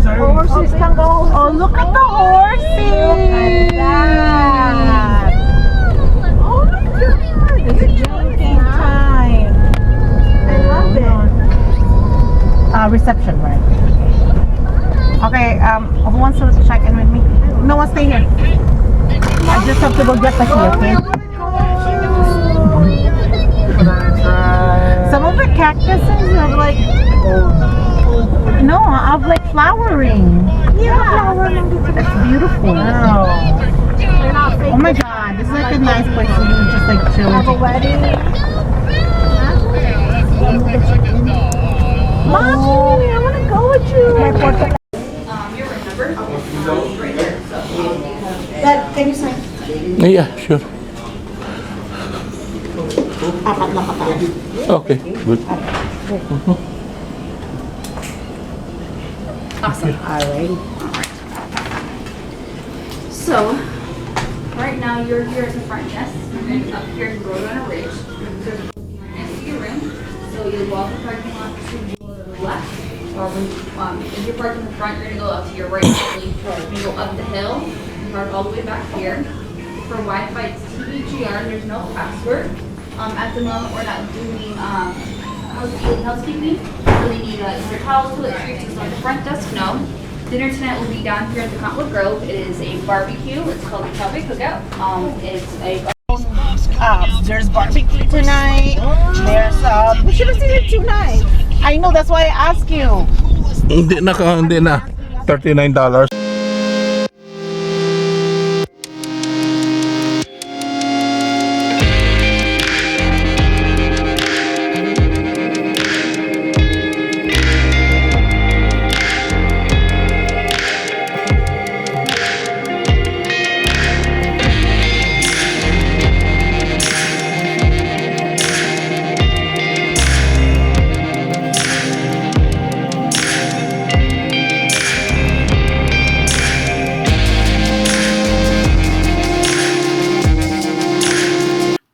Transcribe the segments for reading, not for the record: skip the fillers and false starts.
Horses can go. Oh, look at the horses. Look at that. Oh my God. It's drinking time. I love it. Reception, right? Okay, who wants to check in with me? No one stay here. I just have to go get the key, okay? Some of the cactuses are like, no, of like flowering. Yeah, it's beautiful. Oh my God, this is like a nice place to just like chill. Have a wedding. Mommy, I want to go with you. You remember? Right there. Dad, can you sign? Yeah, sure. Apat na pa. Okay, good. Awesome. Alright. So, right now you're here at the front desk, and up here in Roadrunner Ridge. There's a empty room. So you'll walk the parking lot to the left. If you're parked in the front, you're gonna go up to your right. You're gonna go up the hill. Park all the way back here. For Wi-Fi, it's TBGR. There's no password. At the moment, we're not doing housekeeping. So they need your towels, toilet treats, on the front desk. No. Dinner tonight will be down here at the Cottonwood Grove. It is a barbecue. It's called the Cowboy Cookout. There's barbecue tonight. There's we should have seen it tonight. I know, that's why I asked you. Hindi na. $39.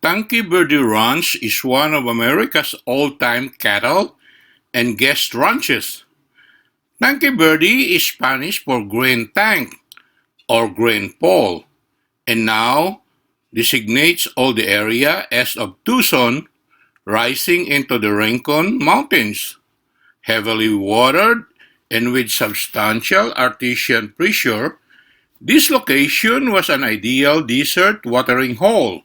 Tanque Verde Ranch is one of America's all-time cattle and guest ranches. Tanque Verde is Spanish for grain tank or grain pole, and now designates all the area east of Tucson, rising into the Rincon Mountains. Heavily watered and with substantial artesian pressure, this location was an ideal desert watering hole.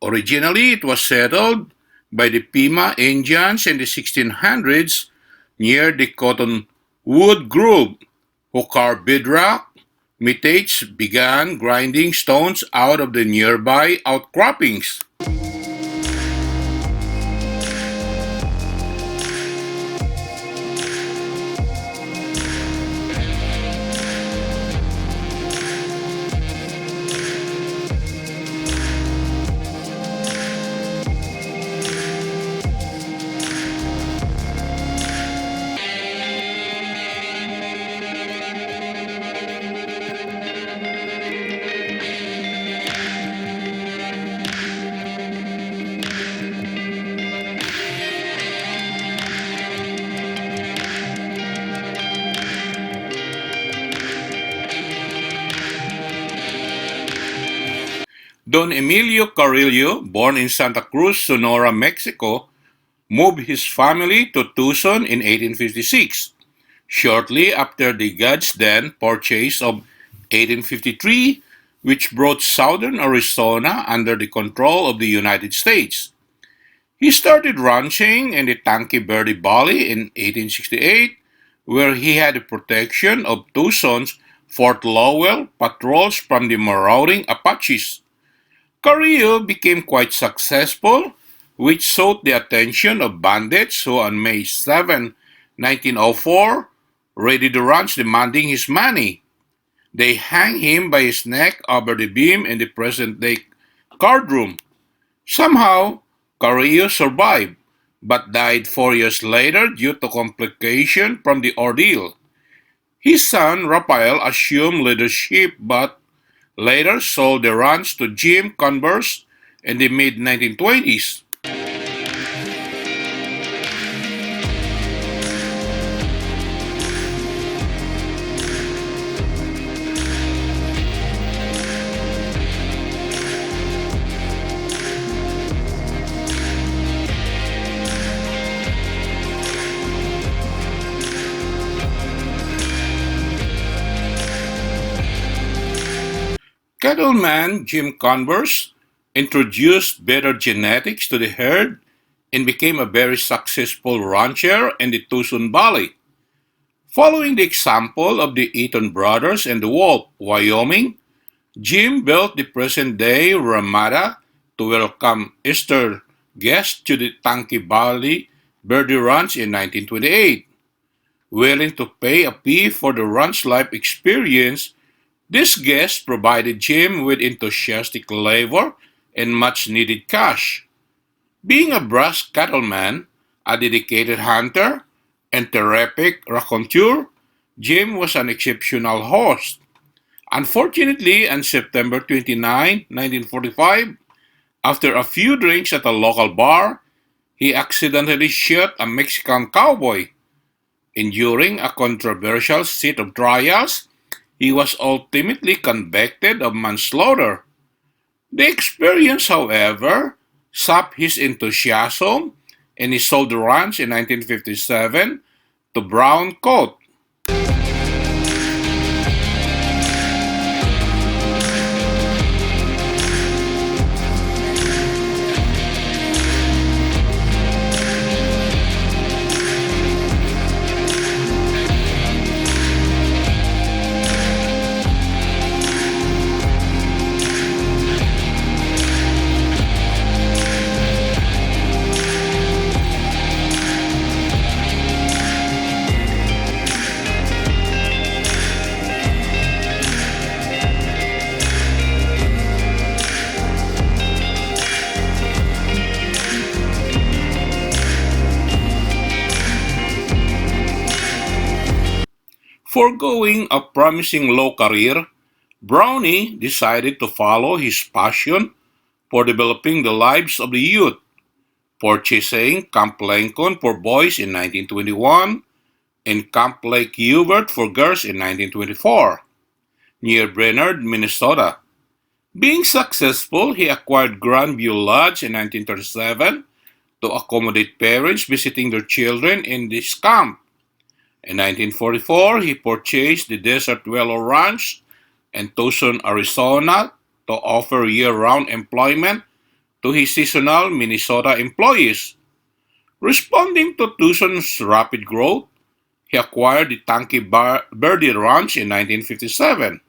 Originally, it was settled by the Pima Indians in the 1600s near the Cottonwood Grove, who carved bedrock. Metates began grinding stones out of the nearby outcroppings. Don Emilio Carrillo, born in Santa Cruz, Sonora, Mexico, moved his family to Tucson in 1856, shortly after the Gadsden Purchase of 1853, which brought southern Arizona under the control of the United States. He started ranching in the Tanque Verde Valley in 1868, where he had the protection of Tucson's Fort Lowell patrols from the marauding Apaches. Carrillo became quite successful, which sought the attention of bandits who on May 7, 1904, raided the ranch demanding his money. They hanged him by his neck over the beam in the present-day cardroom. Somehow, Carrillo survived, but died 4 years later due to complication from the ordeal. His son, Rafael, assumed leadership but later sold the ranch to Jim Converse in the mid-1920s. Cattleman Jim Converse introduced better genetics to the herd and became a very successful rancher in the Tucson Valley. Following the example of the Eaton brothers and the Wolf, Wyoming, Jim built the present-day Ramada to welcome Easter guests to the Tanque Verde Ranch in 1928. Willing to pay a fee for the ranch life experience, these guests provided Jim with enthusiastic labor and much-needed cash. Being a brass cattleman, a dedicated hunter, and terrific raconteur, Jim was an exceptional host. Unfortunately, on September 29, 1945, after a few drinks at a local bar, he accidentally shot a Mexican cowboy. Enduring a controversial set of trials, he was ultimately convicted of manslaughter. The experience, however, sapped his enthusiasm and he sold the ranch in 1957 to Brown Coat. Foregoing a promising law career, Brownie decided to follow his passion for developing the lives of the youth, purchasing Camp Lincoln for boys in 1921 and Camp Lake Hubert for girls in 1924, near Brainerd, Minnesota. Being successful, he acquired Grandview Lodge in 1937 to accommodate parents visiting their children in this camp. In 1944, he purchased the Desert Willow Ranch in Tucson, Arizona to offer year-round employment to his seasonal Minnesota employees. Responding to Tucson's rapid growth, he acquired the Tanque Verde Ranch in 1957.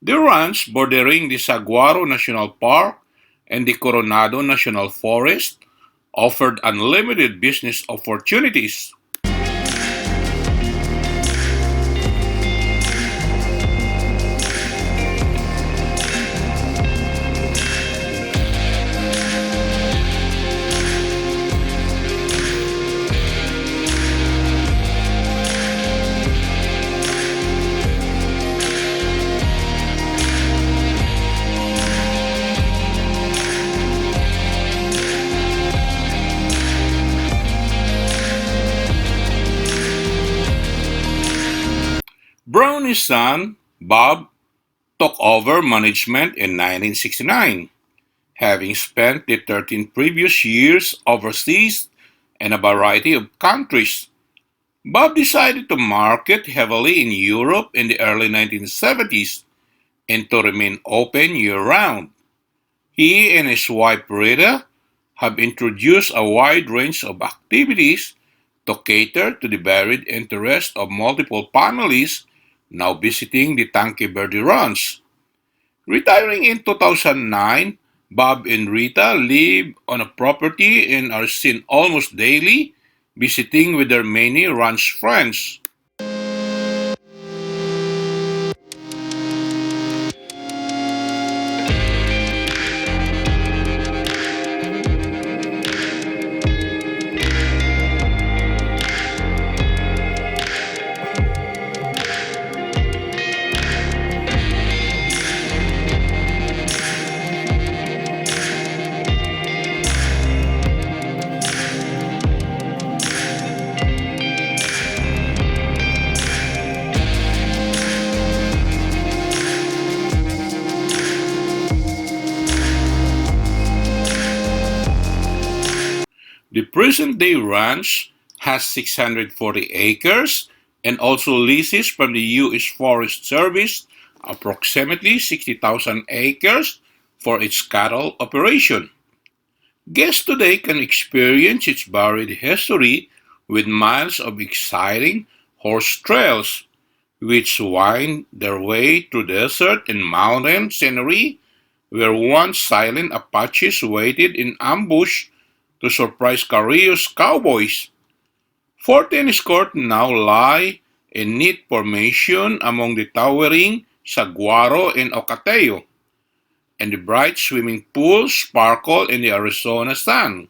The ranch, bordering the Saguaro National Park and the Coronado National Forest, offered unlimited business opportunities. Brownie's son, Bob, took over management in 1969, having spent the 13 previous years overseas in a variety of countries. Bob decided to market heavily in Europe in the early 1970s and to remain open year-round. He and his wife Rita have introduced a wide range of activities to cater to the varied interests of multiple families now visiting the Tanque Verde Ranch. Retiring in 2009, Bob and Rita live on a property and are seen almost daily visiting with their many ranch friends. The present-day ranch has 640 acres and also leases from the U.S. Forest Service approximately 60,000 acres for its cattle operation. Guests today can experience its varied history with miles of exciting horse trails, which wind their way through desert and mountain scenery where once silent Apaches waited in ambush to surprise Carrillo's cowboys. 14 courts now lie in neat formation among the towering saguaro and ocateo, and the bright swimming pools sparkle in the Arizona sun,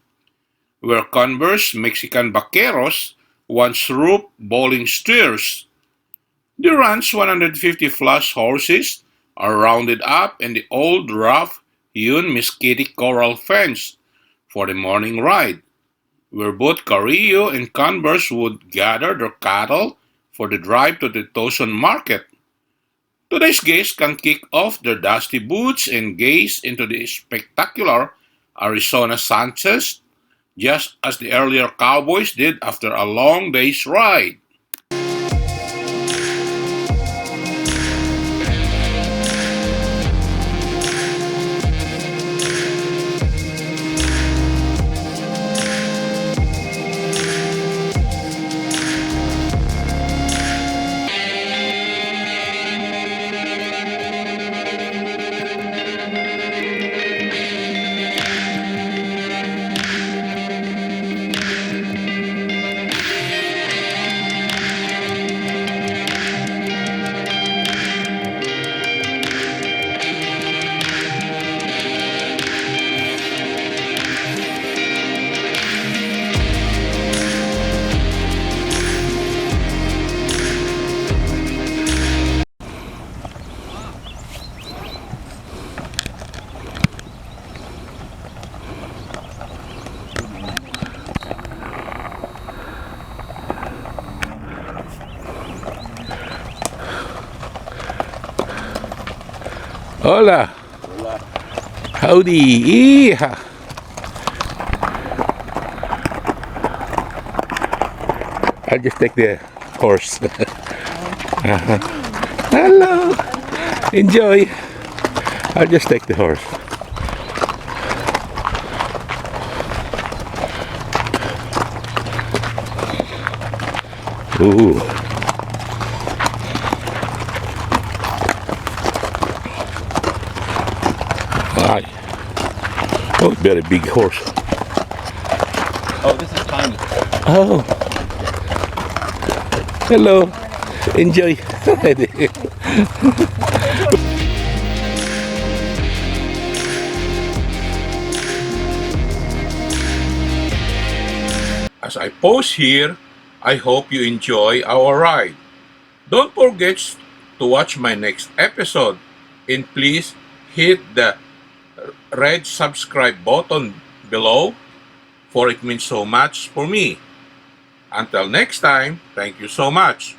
where converse Mexican vaqueros once roofed bowling steers. The ranch's 150-plus horses are rounded up in the old rough-hewn mesquite coral fence for the morning ride, where both Carrillo and Converse would gather their cattle for the drive to the Tucson market. Today's guests can kick off their dusty boots and gaze into the spectacular Arizona sunsets, just as the earlier cowboys did after a long day's ride. Hola. Hola. Howdy. Yeehaw. I'll just take the horse. Uh-huh. Hello. Enjoy. I'll just take the horse. Ooh. Hi. Oh, very big horse. Oh, this is tiny. Oh. Hello. Enjoy. As I pause here, I hope you enjoy our ride. Don't forget to watch my next episode, and please hit the red subscribe button below, for it means so much for me. Until next time, thank you so much.